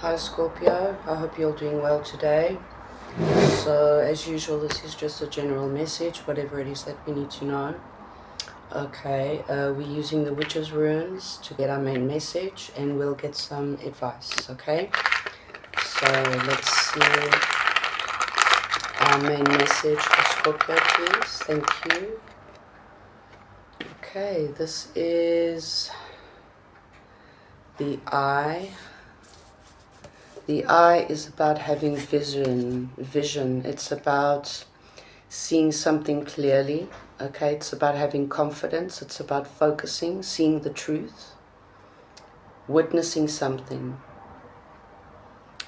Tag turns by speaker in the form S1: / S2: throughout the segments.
S1: Hi Scorpio, I hope you're doing well today. So as usual, this is just a general message, whatever it is that we need to know. Okay, we're using the Witch's Runes to get our main message, and we'll get some advice, okay? So let's see our main message for Scorpio, please. Thank you. Okay, this is the Eye. The Eye is about having vision. It's about seeing something clearly, okay? It's about having confidence. It's about focusing, seeing the truth, witnessing something,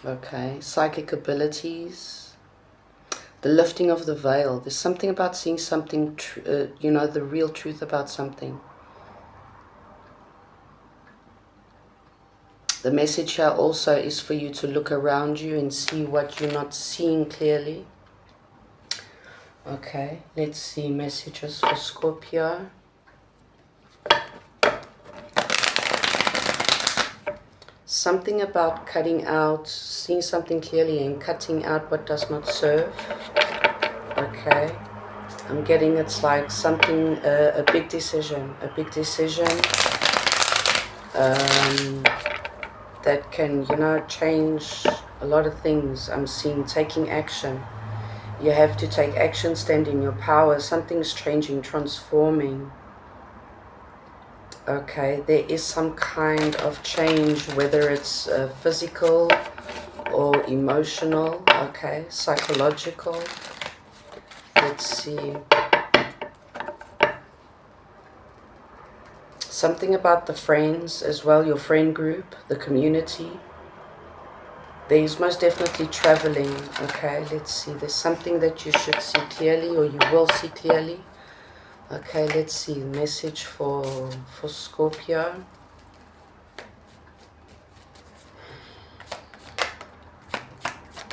S1: okay? Psychic abilities, the lifting of the veil. There's something about seeing something, the real truth about something. The message here also is for you to look around you and see what you're not seeing clearly. Okay, let's see messages for Scorpio. Something about cutting out, seeing something clearly and cutting out what does not serve. Okay, I'm getting it's like something, a big decision that can, change a lot of things. I'm seeing taking action. You have to take action, stand in your power. Something's changing, transforming. Okay, there is some kind of change, whether it's physical or emotional, okay, psychological. Let's see. Something about the friends as well, your friend group, the community. There's most definitely traveling, okay, let's see. There's something that you should see clearly, or you will see clearly. Okay, let's see. Message for Scorpio.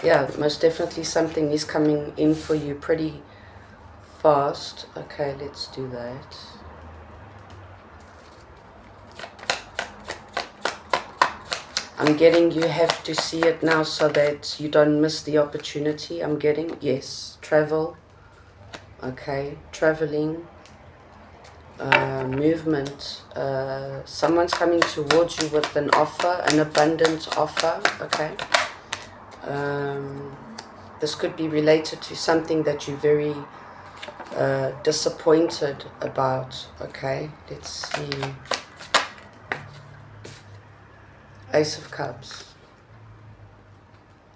S1: Yeah, most definitely something is coming in for you pretty fast. Okay, let's do that. I'm getting you have to see it now so that you don't miss the opportunity. I'm getting, yes, travel. Okay, traveling, movement. Someone's coming towards you with an offer, an abundant offer. Okay. This could be related to something that you're very disappointed about. Okay, let's see. Ace of Cups.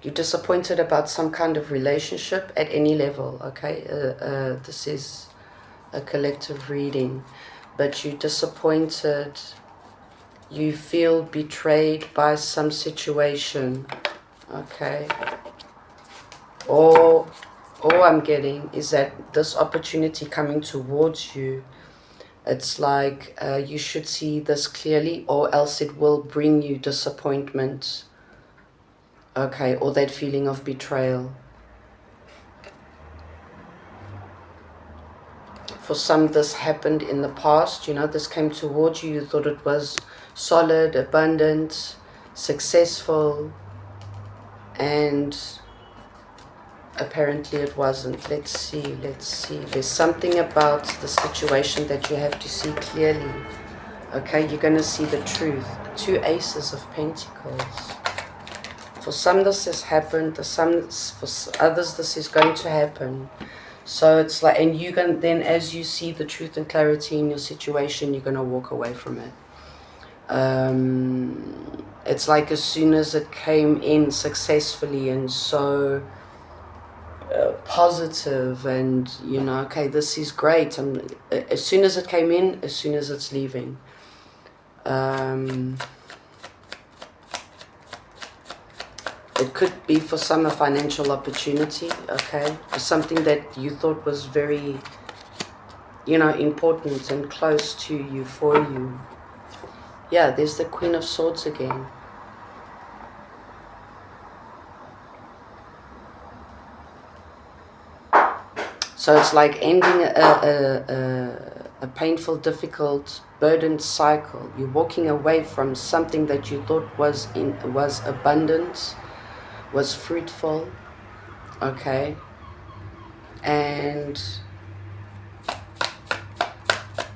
S1: You're disappointed about some kind of relationship at any level, okay? This is a collective reading, but you're disappointed. You feel betrayed by some situation, okay? Or all I'm getting is that this opportunity coming towards you, it's like you should see this clearly, or else it will bring you disappointment. Okay, or that feeling of betrayal. For some, this happened in the past. This came towards you. You thought it was solid, abundant, successful, and apparently it wasn't. Let's see. There's something about the situation that you have to see clearly. Okay, you're going to see the truth. 2 Aces of Pentacles. For some, this has happened. For others, this is going to happen. So it's like, and you can then, as you see the truth and clarity in your situation, you're going to walk away from it. It's like as soon as it came in successfully and so positive, and okay, this is great. As soon as it came in, as soon as it's leaving. It could be for some a financial opportunity, okay? Something that you thought was very, important and close to you, for you. Yeah, there's the Queen of Swords again. So it's like ending a painful, difficult, burdened cycle. You're walking away from something that you thought was abundant, was fruitful, okay? And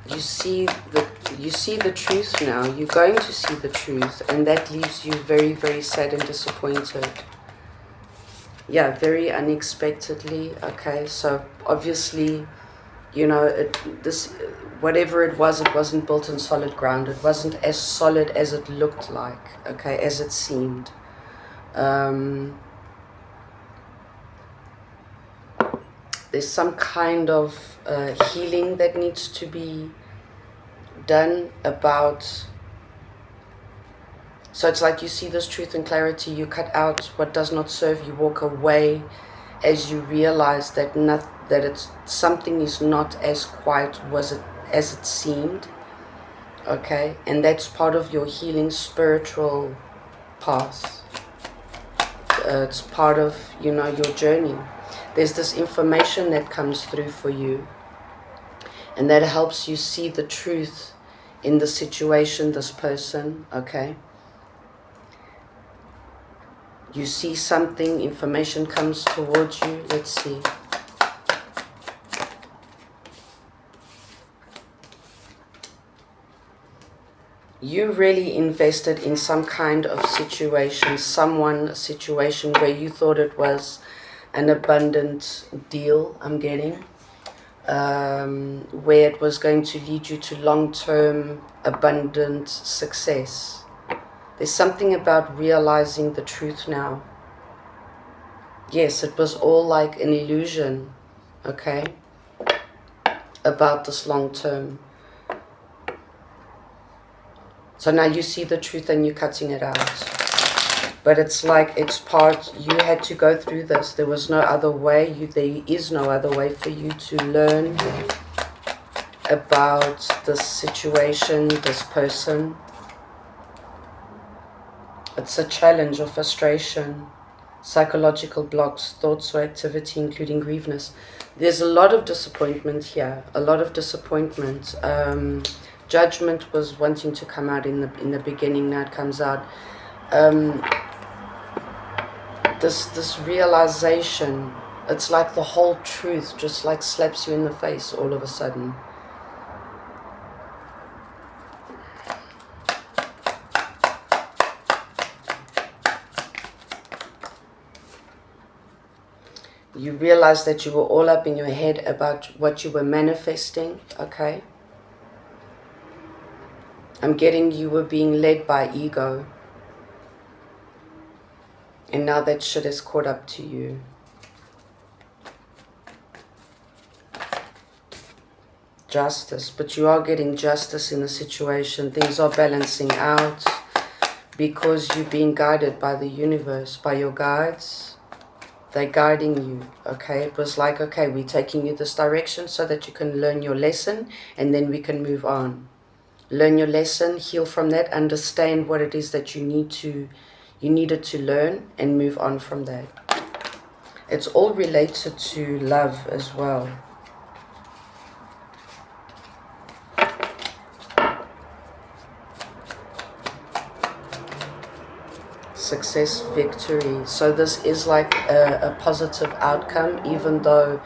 S1: you see the truth now. You're going to see the truth, and that leaves you very, very sad and disappointed. Yeah, very unexpectedly. Okay, so obviously, you know, whatever it wasn't built on solid ground. It wasn't as solid as it looked like, okay, as it seemed. There's some kind of healing that needs to be done about. So it's like you see this truth and clarity, you cut out what does not serve, you walk away as you realize that something is not as quite as it seemed, okay? And that's part of your healing spiritual path. It's part of, you know, your journey. There's this information that comes through for you, and that helps you see the truth in the situation, this person, okay? You see something, information comes towards you. Let's see. You really invested in some kind of situation, a situation where you thought it was an abundant deal, I'm getting, where it was going to lead you to long-term abundant success. There's something about realizing the truth now. Yes, it was all like an illusion, okay, about this long term. So now you see the truth and you're cutting it out. But it's like you had to go through this. There was no other way. There is no other way for you to learn about this situation, this person. It's a challenge or frustration, psychological blocks, thoughts or activity, including grieveness. There's a lot of disappointment here, a lot of disappointment. Judgment was wanting to come out in the beginning, now it comes out. This realization, it's like the whole truth just like slaps you in the face all of a sudden. You realize that you were all up in your head about what you were manifesting, okay? I'm getting you were being led by ego. And now that shit is caught up to you. Justice, but you are getting justice in the situation. Things are balancing out because you're being guided by the universe, by your guides. They're guiding you, okay? It was like, okay, we're taking you this direction so that you can learn your lesson and then we can move on. Learn your lesson, heal from that, understand what it is that you needed to learn and move on from that. It's all related to love as well. Success, victory. So this is like a positive outcome, even though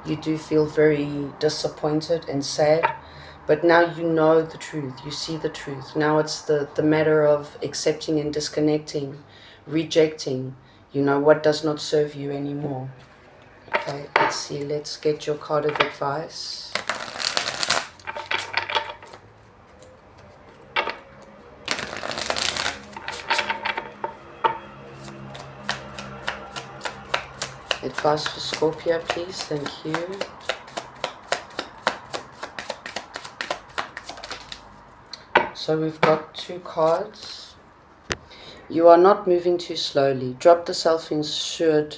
S1: you do feel very disappointed and sad. But now you know the truth, you see the truth. Now it's the matter of accepting and disconnecting, rejecting, you know, what does not serve you anymore. Okay, let's see, let's get your card of advice. Advice for Scorpio, please. Thank you. So we've got 2 cards. You are not moving too slowly. Drop the self-induced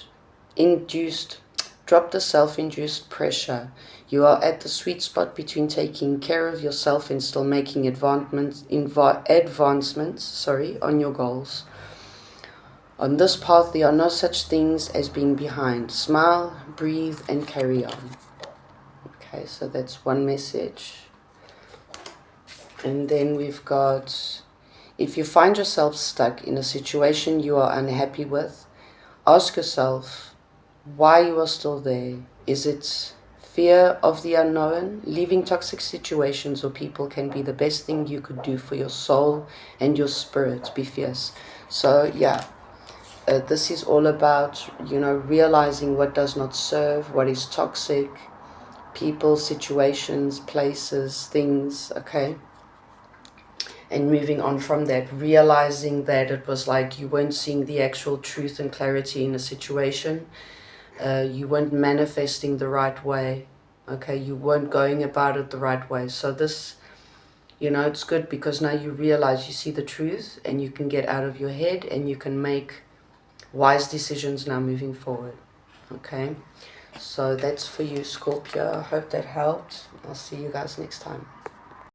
S1: pressure. You are at the sweet spot between taking care of yourself and still making advancements on your goals. On this path, there are no such things as being behind. Smile, breathe, and carry on. Okay, so that's one message. And then we've got, if you find yourself stuck in a situation you are unhappy with, ask yourself why you are still there. Is it fear of the unknown? Leaving toxic situations or people can be the best thing you could do for your soul and your spirit. Be fierce. So yeah, this is all about, realizing what does not serve, what is toxic, people, situations, places, things, okay? And moving on from that, realizing that it was like you weren't seeing the actual truth and clarity in a situation. You weren't manifesting the right way. Okay, you weren't going about it the right way. So this, it's good because now you realize, you see the truth, and you can get out of your head and you can make wise decisions now moving forward. Okay, so that's for you, Scorpio. I hope that helped. I'll see you guys next time.